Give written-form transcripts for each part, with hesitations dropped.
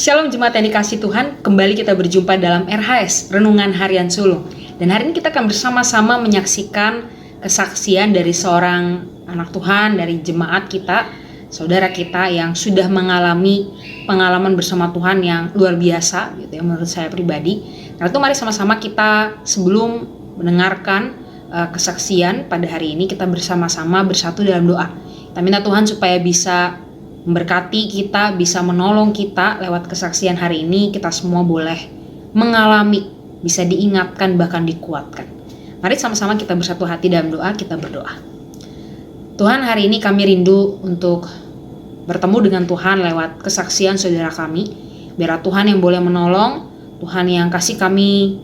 Shalom jemaat yang dikasih Tuhan, kembali kita berjumpa dalam RHS, Renungan Harian Sulung. Dan hari ini kita akan bersama-sama menyaksikan kesaksian dari seorang anak Tuhan, dari jemaat kita, saudara kita yang sudah mengalami pengalaman bersama Tuhan yang luar biasa, gitu ya, menurut saya pribadi. Nah itu mari sama-sama kita sebelum mendengarkan kesaksian pada hari ini, kita bersama-sama bersatu dalam doa. Kita minta Tuhan supaya bisa memberkati kita, bisa menolong kita lewat kesaksian hari ini. Kita semua boleh mengalami, bisa diingatkan, bahkan dikuatkan. Mari sama-sama kita bersatu hati dalam doa, kita berdoa. Tuhan, hari ini kami rindu untuk bertemu dengan Tuhan lewat kesaksian saudara kami. Biar Tuhan yang boleh menolong, Tuhan yang kasih kami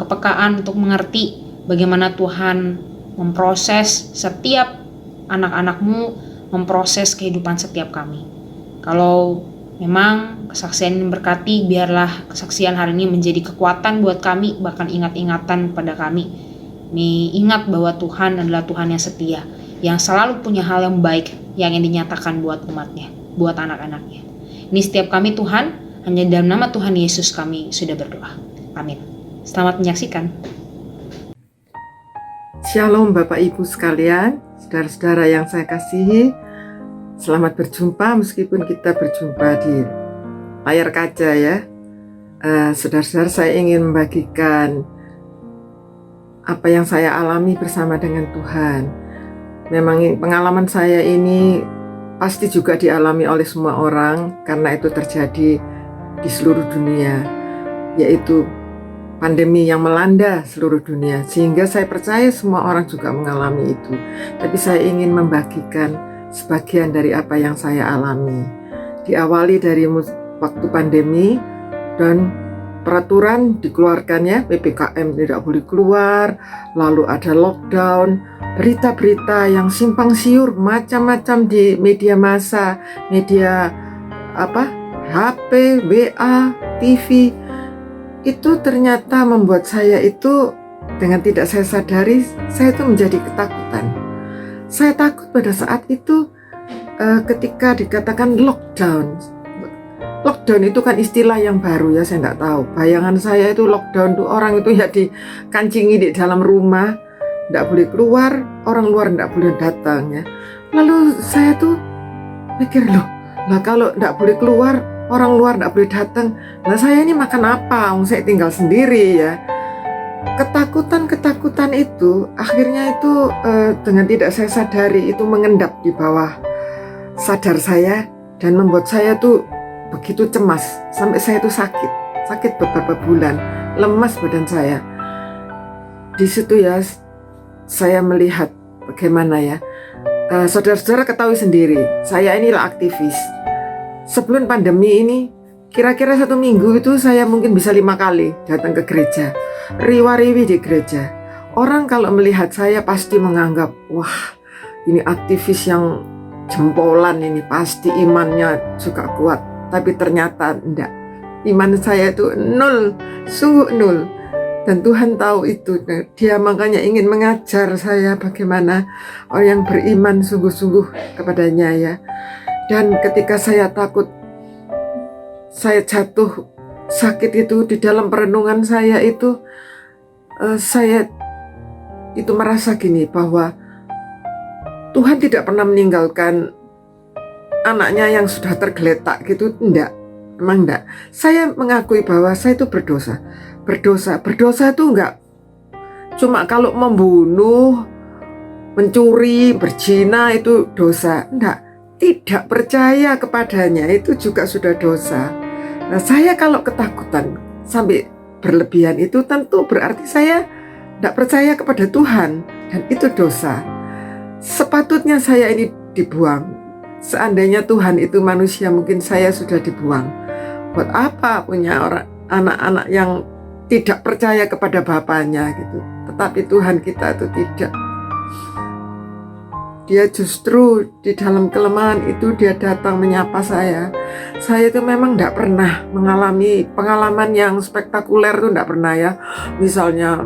kepekaan untuk mengerti bagaimana Tuhan memproses setiap anak-anak-Mu, memproses kehidupan setiap kami. Kalau memang kesaksian ini berkati, biarlah kesaksian hari ini menjadi kekuatan buat kami, bahkan ingat-ingatan pada kami. Ingat bahwa Tuhan adalah Tuhan yang setia, yang selalu punya hal yang baik yang ingin dinyatakan buat umatnya, buat anak-anaknya. Ini setiap kami Tuhan, hanya dalam nama Tuhan Yesus kami sudah berdoa. Amin. Selamat menyaksikan. Shalom Bapak Ibu sekalian, saudara-saudara yang saya kasihi. Selamat berjumpa meskipun kita berjumpa di layar kaca ya. Saudara-saudara, saya ingin membagikan apa yang saya alami bersama dengan Tuhan. Memang pengalaman saya ini pasti juga dialami oleh semua orang, karena itu terjadi di seluruh dunia, yaitu pandemi yang melanda seluruh dunia, sehingga saya percaya semua orang juga mengalami itu. Tapi saya ingin membagikan sebagian dari apa yang saya alami. Diawali dari waktu pandemi dan peraturan dikeluarkannya, PPKM tidak boleh keluar, lalu ada lockdown, berita-berita yang simpang siur macam-macam di media massa, media HP, WA, TV. Itu ternyata membuat saya itu, dengan tidak saya sadari, saya itu menjadi ketakutan. Saya takut pada saat itu ketika dikatakan lockdown. Lockdown itu kan istilah yang baru ya, saya nggak tahu. Bayangan saya itu lockdown itu orang itu ya dikancingi di dalam rumah, nggak boleh keluar, orang luar nggak boleh datang ya. Lalu saya tuh pikir, lah kalau nggak boleh keluar, orang luar nggak boleh datang, nah saya ini makan apa? Saya tinggal sendiri ya. Ketakutan itu akhirnya itu dengan tidak saya sadari itu mengendap di bawah sadar saya dan membuat saya tuh begitu cemas sampai saya tuh sakit beberapa bulan, lemas badan saya. Di situ ya saya melihat bagaimana ya, saudara-saudara ketahui sendiri, saya inilah aktivis. Sebelum pandemi ini, kira-kira 1 minggu itu saya mungkin bisa 5 kali datang ke gereja, riwa-riwi di gereja. Orang kalau melihat saya pasti menganggap, wah ini aktivis yang jempolan ini, pasti imannya juga kuat. Tapi ternyata enggak, iman saya itu 0, sungguh 0. Dan Tuhan tahu itu, Dia makanya ingin mengajar saya bagaimana orang yang beriman sungguh-sungguh kepadanya ya. Dan ketika saya takut, saya jatuh sakit itu di dalam perenungan saya itu, saya itu merasa gini, bahwa Tuhan tidak pernah meninggalkan anaknya yang sudah tergeletak gitu, enggak, memang enggak. Saya mengakui bahwa saya itu berdosa itu enggak cuma kalau membunuh, mencuri, berzina itu dosa, enggak. Tidak percaya kepadanya itu juga sudah dosa. Nah saya kalau ketakutan sampai berlebihan itu tentu berarti saya tidak percaya kepada Tuhan, dan itu dosa. Sepatutnya saya ini dibuang. Seandainya Tuhan itu manusia, mungkin saya sudah dibuang. Buat apa punya anak-anak yang tidak percaya kepada bapaknya gitu. Tetapi Tuhan kita itu tidak. Dia justru di dalam kelemahan itu Dia datang menyapa saya. Saya itu memang tidak pernah mengalami pengalaman yang spektakuler, itu tidak pernah ya. Misalnya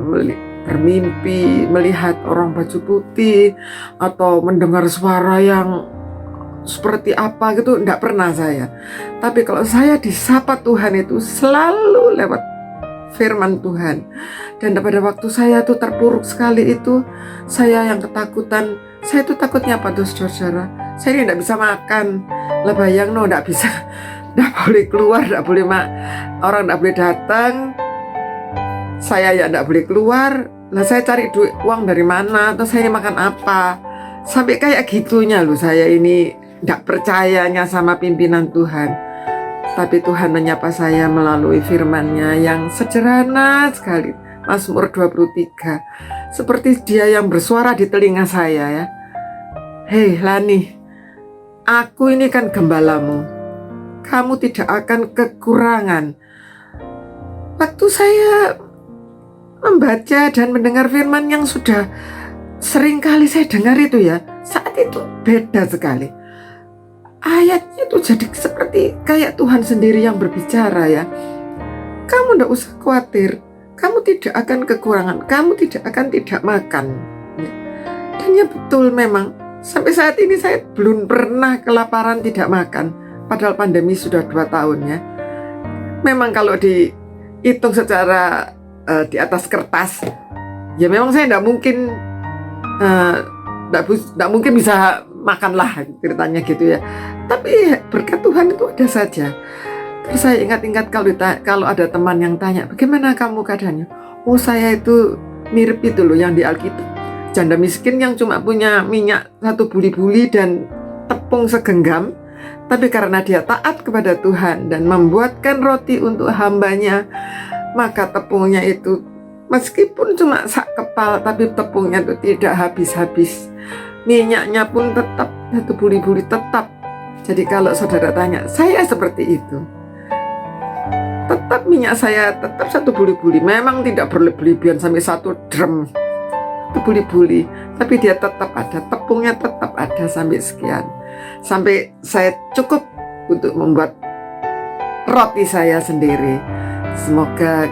bermimpi melihat orang baju putih, atau mendengar suara yang seperti apa gitu, enggak pernah saya. Tapi kalau saya disapa Tuhan itu selalu lewat firman Tuhan. Dan pada waktu saya tuh terpuruk sekali itu, saya yang ketakutan. Saya tuh takutnya apa tuh saudara? Saya ini enggak bisa makan. Lah bayang no, enggak bisa, enggak boleh keluar, enggak boleh orang enggak boleh datang. Saya ya enggak boleh keluar. Lah saya cari uang dari mana? Atau saya ini makan apa? Sampai kayak gitunya loh, saya ini enggak percayanya sama pimpinan Tuhan. Tapi Tuhan menyapa saya melalui firman-Nya yang sederhana sekali. Mazmur 23. Seperti Dia yang bersuara di telinga saya ya. Hei Lani, aku ini kan gembalamu. Kamu tidak akan kekurangan. Waktu saya membaca dan mendengar firman yang sudah sering kali saya dengar itu ya, saat itu beda sekali. Ayatnya itu jadi seperti kayak Tuhan sendiri yang berbicara ya. Kamu tidak usah khawatir, kamu tidak akan kekurangan, kamu tidak akan tidak makan ya. Dan ya betul memang, sampai saat ini saya belum pernah kelaparan tidak makan. Padahal pandemi sudah 2 tahun ya. Memang kalau dihitung secara di atas kertas, ya memang saya tidak mungkin bisa makan lah ceritanya gitu ya. Tapi berkat Tuhan itu ada saja. Terus saya ingat-ingat kalau ada teman yang tanya, bagaimana kamu keadaannya? Oh saya itu mirip itu loh yang di Alkitab, janda miskin yang cuma punya minyak 1 buli-buli dan tepung segenggam. Tapi karena dia taat kepada Tuhan dan membuatkan roti untuk hambanya, maka tepungnya itu meskipun cuma sak kepal, tapi tepungnya itu tidak habis-habis. Minyaknya pun tetap 1 buli-buli tetap. Jadi kalau saudara tanya, saya seperti itu. Tetap minyak saya tetap 1 buli-buli. Memang tidak berlebihan sampai 1 drum 1 buli-buli, tapi dia tetap ada, tepungnya tetap ada sampai sekian. Sampai saya cukup untuk membuat roti saya sendiri. Semoga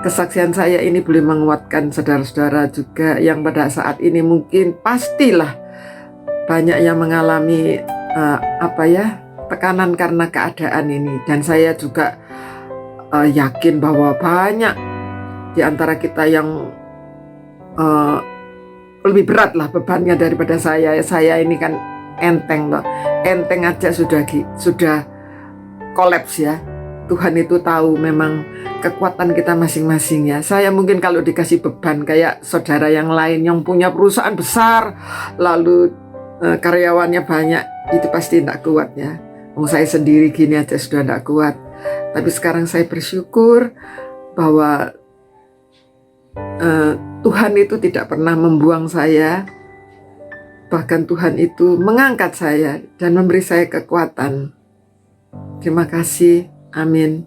kesaksian saya ini boleh menguatkan saudara-saudara juga yang pada saat ini mungkin pastilah banyak yang mengalami tekanan karena keadaan ini. Dan saya juga yakin bahwa banyak di antara kita yang lebih berat lah bebannya daripada saya. Saya ini kan enteng loh, enteng aja sudah kolaps ya. Tuhan itu tahu memang kekuatan kita masing-masing ya. Saya mungkin kalau dikasih beban kayak saudara yang lain yang punya perusahaan besar, lalu karyawannya banyak, itu pasti tidak kuat ya. Saya sendiri gini aja sudah tidak kuat. Tapi sekarang saya bersyukur bahwa Tuhan itu tidak pernah membuang saya. Bahkan Tuhan itu mengangkat saya dan memberi saya kekuatan. Terima kasih. Amin.